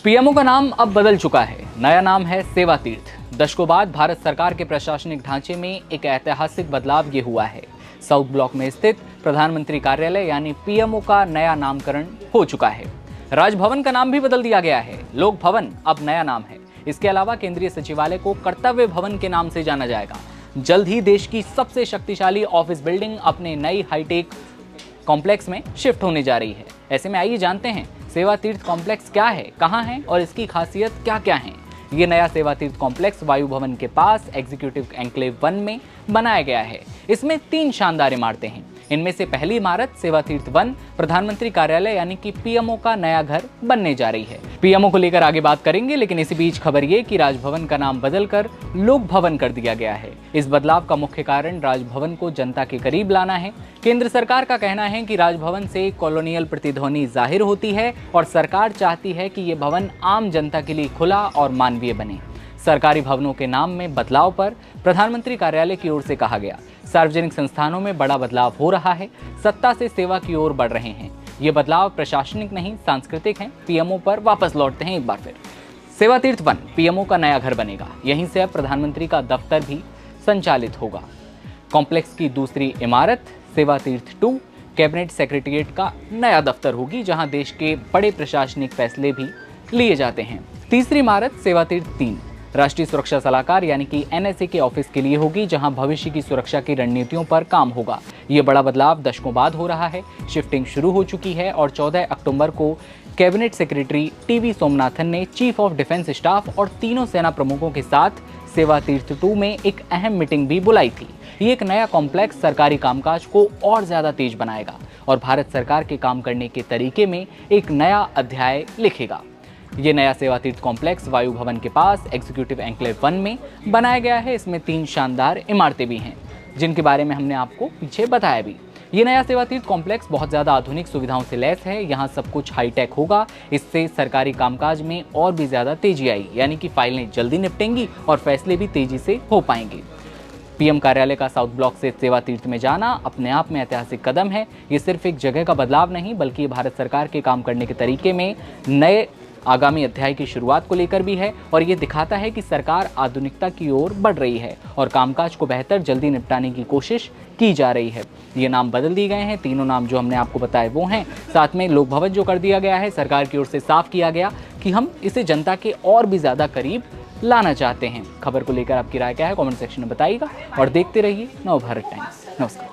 PMO का नाम अब बदल चुका है। नया नाम है सेवा तीर्थ। दशकों बाद भारत सरकार के प्रशासनिक ढांचे में एक ऐतिहासिक बदलाव ये हुआ है। साउथ ब्लॉक में स्थित प्रधानमंत्री कार्यालय यानी पीएमओ का नया नामकरण हो चुका है। राजभवन का नाम भी बदल दिया गया है। लोक भवन अब नया नाम है। इसके अलावा केंद्रीय सचिवालय को कर्तव्य भवन के नाम से जाना जाएगा। जल्द ही देश की सबसे शक्तिशाली ऑफिस बिल्डिंग अपने नई हाईटेक कॉम्प्लेक्स में शिफ्ट होने जा रही है। ऐसे में आइए जानते हैं सेवा तीर्थ कॉम्प्लेक्स क्या है, कहाँ है और इसकी खासियत क्या क्या है। ये नया सेवा तीर्थ कॉम्प्लेक्स वायु भवन के पास एग्जीक्यूटिव एन्क्लेव 1 में बनाया गया है। इसमें 3 शानदार इमारतें हैं। इनमें से पहली इमारत सेवा तीर्थ 1 प्रधानमंत्री कार्यालय यानी कि पीएमओ का नया घर बनने जा रही है। पीएमओ को लेकर आगे बात करेंगे, लेकिन इसी बीच खबर ये कि राजभवन का नाम बदलकर लोक भवन कर दिया गया है। इस बदलाव का मुख्य कारण राजभवन को जनता के करीब लाना है। केंद्र सरकार का कहना है कि राजभवन से कॉलोनियल प्रतिध्वनि जाहिर होती है और सरकार चाहती है कि ये भवन आम जनता के लिए खुला और मानवीय बने। सरकारी भवनों के नाम में बदलाव पर प्रधानमंत्री कार्यालय की ओर से कहा गया। सार्वजनिक संस्थानों में बड़ा बदलाव हो रहा है। सत्ता से सेवा की ओर बढ़ रहे हैं। ये बदलाव प्रशासनिक नहीं, सांस्कृतिक हैं। पीएमओ पर वापस लौटते हैं एक बार फिर। सेवा तीर्थ 1 पीएमओ का नया घर बनेगा। यहीं से अब प्रधानमंत्री का दफ्तर भी संचालित होगा। कॉम्प्लेक्स की दूसरी इमारत सेवा तीर्थ 2 कैबिनेट सेक्रेटेरिएट का नया दफ्तर होगी, जहां देश के बड़े प्रशासनिक फैसले भी लिए जाते हैं। तीसरी इमारत सेवा तीर्थ 3 राष्ट्रीय सुरक्षा सलाहकार यानी कि एनएसए के ऑफिस के लिए होगी, जहां भविष्य की सुरक्षा की रणनीतियों पर काम होगा। ये बड़ा बदलाव दशकों बाद हो रहा है। शिफ्टिंग शुरू हो चुकी है और 14 अक्टूबर को कैबिनेट सेक्रेटरी टीवी सोमनाथन ने चीफ ऑफ डिफेंस स्टाफ और तीनों सेना प्रमुखों के साथ सेवा तीर्थ 2 में एक अहम मीटिंग भी बुलाई थी। ये एक नया कॉम्प्लेक्स सरकारी कामकाज को और ज्यादा तेज बनाएगा और भारत सरकार के काम करने के तरीके में एक नया अध्याय लिखेगा। ये नया सेवा तीर्थ कॉम्प्लेक्स वायु भवन के पास एग्जीक्यूटिव एन्क्लेव 1 में बनाया गया है। इसमें 3 शानदार इमारतें भी हैं, जिनके बारे में हमने आपको पीछे बताया भी। ये नया सेवा तीर्थ कॉम्प्लेक्स बहुत ज़्यादा आधुनिक सुविधाओं से लैस है। यहाँ सब कुछ हाईटेक होगा। इससे सरकारी कामकाज में और भी ज़्यादा तेजी आई, यानी कि फाइलें जल्दी निपटेंगी और फैसले भी तेजी से हो पाएंगे। पीएम कार्यालय का साउथ ब्लॉक से सेवा तीर्थ में जाना अपने आप में ऐतिहासिक कदम है। ये सिर्फ एक जगह का बदलाव नहीं, बल्कि ये भारत सरकार के काम करने के तरीके में नए आगामी अध्याय की शुरुआत को लेकर भी है और ये दिखाता है कि सरकार आधुनिकता की ओर बढ़ रही है और कामकाज को बेहतर जल्दी निपटाने की कोशिश की जा रही है। ये नाम बदल दिए गए हैं। तीनों नाम जो हमने आपको बताए वो हैं। साथ में लोक भवन जो कर दिया गया है, सरकार की ओर से साफ किया गया कि हम इसे जनता के और भी ज़्यादा करीब लाना चाहते हैं। खबर को लेकर आपकी राय क्या है, कमेंट सेक्शन में बताइएगा और देखते रहिए नवभारत टाइम्स। नमस्कार।